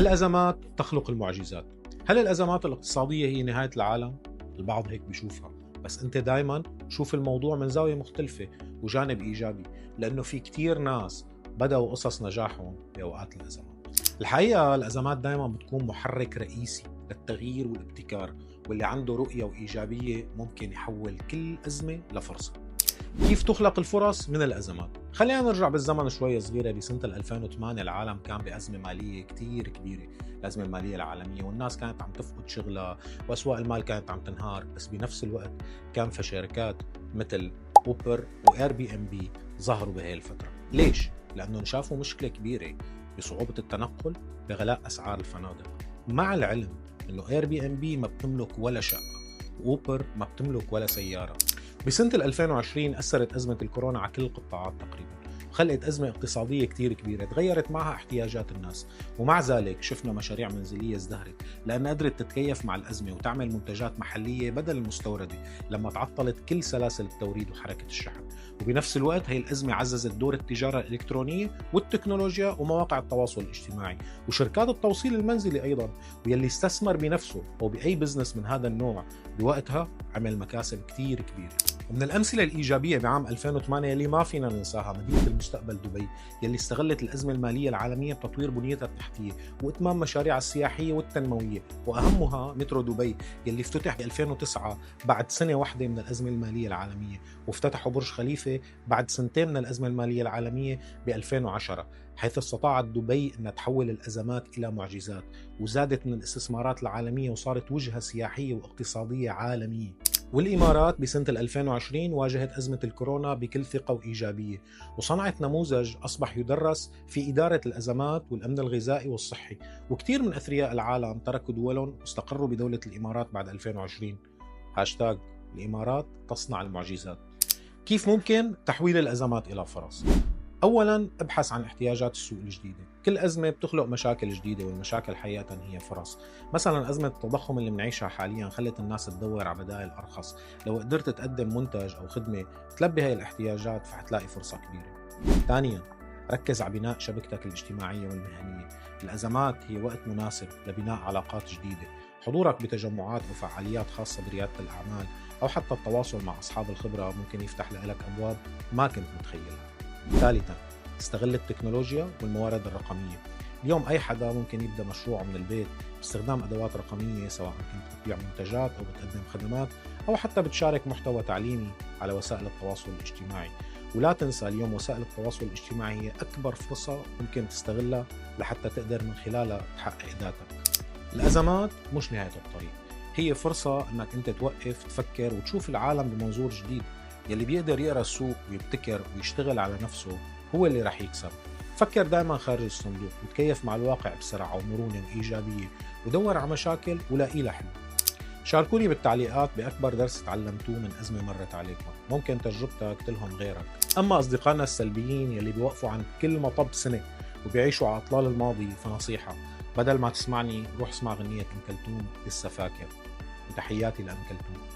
الأزمات تخلق المعجزات. هل الأزمات الاقتصادية هي نهاية العالم؟ البعض هيك بيشوفها، بس أنت دايما شوف الموضوع من زاوية مختلفة وجانب إيجابي، لأنه في كتير ناس بدأوا قصص نجاحهم بأوقات الأزمات. الحقيقة الأزمات دايما بتكون محرك رئيسي للتغيير والابتكار، واللي عنده رؤية وإيجابية ممكن يحول كل أزمة لفرصة. كيف تخلق الفرص من الأزمات؟ خلينا نرجع بالزمن شوي صغيرة. بسنة 2008 العالم كان بأزمة مالية كتير كبيرة، الأزمة المالية العالمية، والناس كانت عم تفقد شغلها وأسواق المال كانت عم تنهار. بس بنفس الوقت كان في شركات مثل أوبر وإير بي إم بي ظهروا بهي الفترة. ليش؟ لأنهم شافوا مشكلة كبيرة بصعوبة التنقل، بغلاء أسعار الفنادق، مع العلم إنه إير بي إم بي ما بتملك ولا شقة وأوبر ما بتملك ولا سيارة. بسنة 2020 أثرت أزمة الكورونا على كل القطاعات تقريبا، وخلقت أزمة اقتصادية كتير كبيرة تغيرت معها احتياجات الناس. ومع ذلك شفنا مشاريع منزلية ازدهرت لأنها قدرت تتكيف مع الأزمة وتعمل منتجات محلية بدل المستوردة لما تعطلت كل سلاسل التوريد وحركة الشحن. وبنفس الوقت هي الأزمة عززت دور التجارة الإلكترونية والتكنولوجيا ومواقع التواصل الاجتماعي وشركات التوصيل المنزلي أيضا. ويلي استثمر بنفسه أو بأي بزنس من هذا النوع بوقتها عمل مكاسب كتير كبيرة. ومن الأمثلة الإيجابية بعام 2008 اللي ما فينا ننساها مدينة المستقبل دبي، يلي استغلت الأزمة المالية العالمية بتطوير بنيتها التحتية وإتمام مشاريعها السياحية والتنموية، وأهمها مترو دبي يلي افتتح ب 2009 بعد سنة واحدة من الأزمة المالية العالمية، وافتتحوا برج خليفة بعد سنتين من الأزمة المالية العالمية ب 2010، حيث استطاعت دبي أن تحول الأزمات إلى معجزات، وزادت من الاستثمارات العالمية وصارت وجهة سياحية واقتصادية عالمية. والإمارات بسنة 2020 واجهت أزمة الكورونا بكل ثقة وإيجابية، وصنعت نموذج أصبح يدرس في إدارة الأزمات والأمن الغذائي والصحي. وكثير من أثرياء العالم تركوا دولهم واستقروا بدولة الإمارات بعد 2020. هاشتاج الإمارات تصنع المعجزات. كيف ممكن تحويل الأزمات إلى فرص؟ أولاً ابحث عن احتياجات السوق الجديدة. كل أزمة بتخلق مشاكل جديدة، والمشاكل حقيقة هي فرص. مثلاً أزمة التضخم اللي بنعيشها حالياً خلت الناس تدور على بدائل أرخص. لو قدرت تقدم منتج أو خدمة تلبي هاي الاحتياجات فحتلاقي فرصة كبيرة. ثانياً ركز على بناء شبكتك الاجتماعية والمهنية. الأزمات هي وقت مناسب لبناء علاقات جديدة. حضورك بتجمعات وفعاليات خاصة بريادة الأعمال أو حتى التواصل مع أصحاب الخبرة ممكن يفتح لك أبواب ما كنت متخيلها. ثالثاً استغل التكنولوجيا والموارد الرقمية. اليوم أي حدا ممكن يبدأ مشروع من البيت باستخدام أدوات رقمية، سواء كنت بتبيع منتجات أو بتقدم خدمات أو حتى بتشارك محتوى تعليمي على وسائل التواصل الاجتماعي. ولا تنسى اليوم وسائل التواصل الاجتماعي هي أكبر فرصة ممكن تستغلها لحتى تقدر من خلالها تحقق ذاتك. الأزمات مش نهاية الطريق، هي فرصة أنك أنت توقف تفكر وتشوف العالم بمنظور جديد. يلي بيقدر يقرأ السوق ويبتكر ويشتغل على نفسه هو اللي رح يكسب. فكر دائما خارج الصندوق وتكيف مع الواقع بسرعة ومرونة وإيجابية، ودور على مشاكل ولاقي لها حل. شاركوني بالتعليقات بأكبر درس تعلمتوه من أزمة مرت عليكم، ممكن تجربتك تلهم غيرك. أما أصدقائنا السلبيين يلي بيوقفوا عند كل مطب سنة وبيعيشوا على أطلال الماضي، فنصيحة: بدل ما تسمعني روح اسمع غنية أم كلثوم لسه فاكر. تحياتي لأم كلثوم.